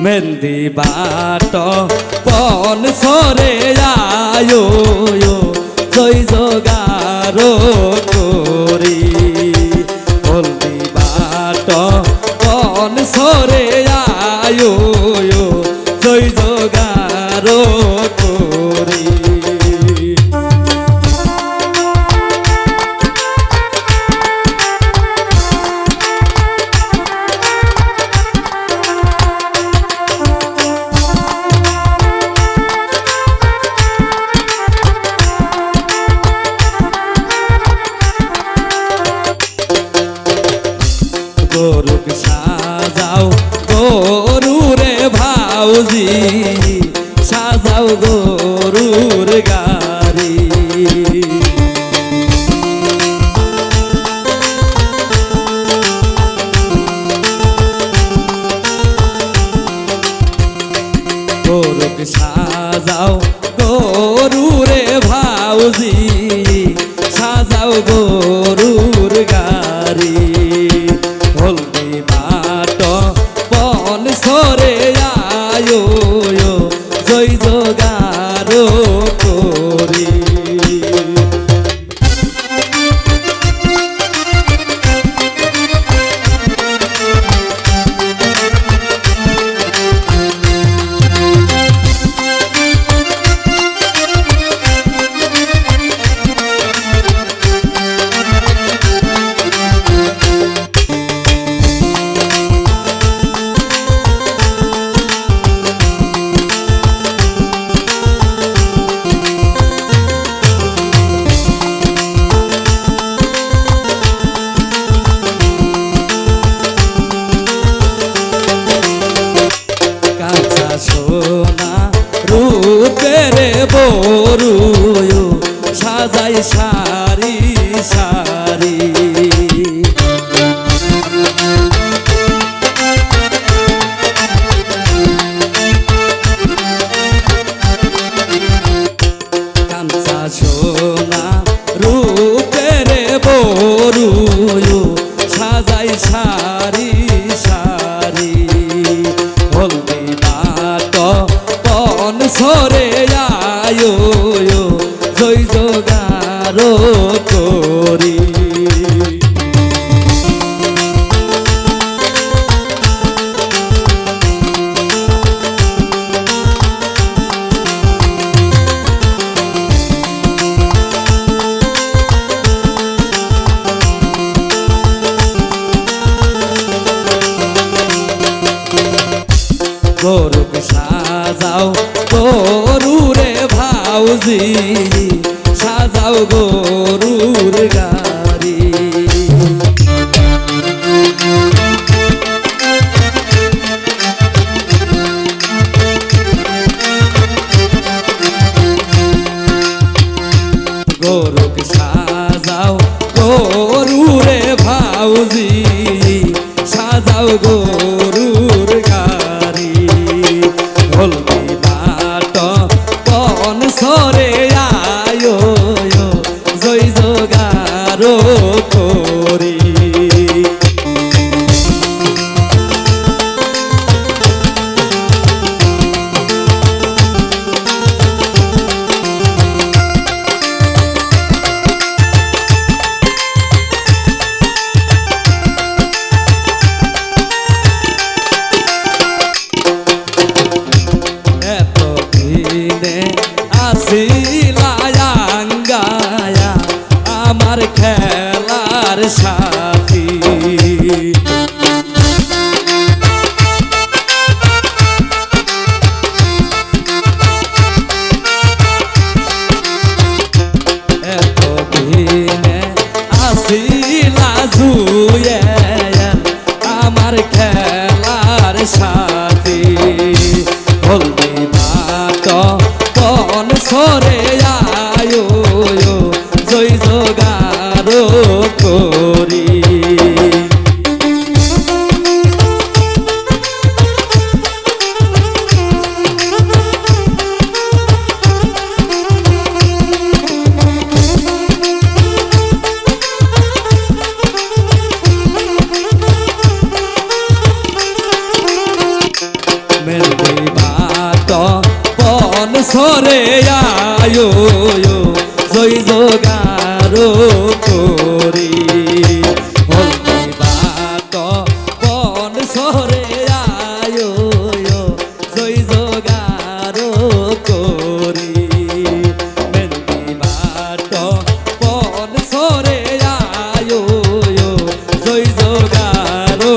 mehndi but পন সরে আয়ো জয় জগার করি হলদি বাট পন সরে আয়ো জয় জগার করি গরুক সাজাও গরুরে ভাউজি সাজাও গরুর গাড়ি গরুক সাজাও গরুরে ভাউজি সাজাও গরুর গাড়ি হলদি বাট পন সরে আয়ো জয় জগার করি সোনা রূপের বরু সাজাই সারি সারি কাঞ্চা সোনা রূপের বরু সাজাই সারি সারি হলদি বাট পন সরে আয়ো জয় জগার করি গরুক সাজাও গরুরে ভাউজি সাজাও গরুর গাড়ি গরুক সাজাও গরুরে ভাউজি সাজাও গরুর গাড়ি হলদি বাট পন সরে আয়ো জয় জগার করি আসিলায়াঙ্গায়া আমার খেলার সাথী এতদিনে আসিলা জুয়ে আমার খেলার সাথী হলদি বাট পন সরে আয়ো জয় জগার করি সরে আয়ো জয় জোগারো করি হলদি বাত বন সরে আয়ো জয় জোগারো করি মেহেন্দি বাত বন সরে আয়ো জয় জোগারো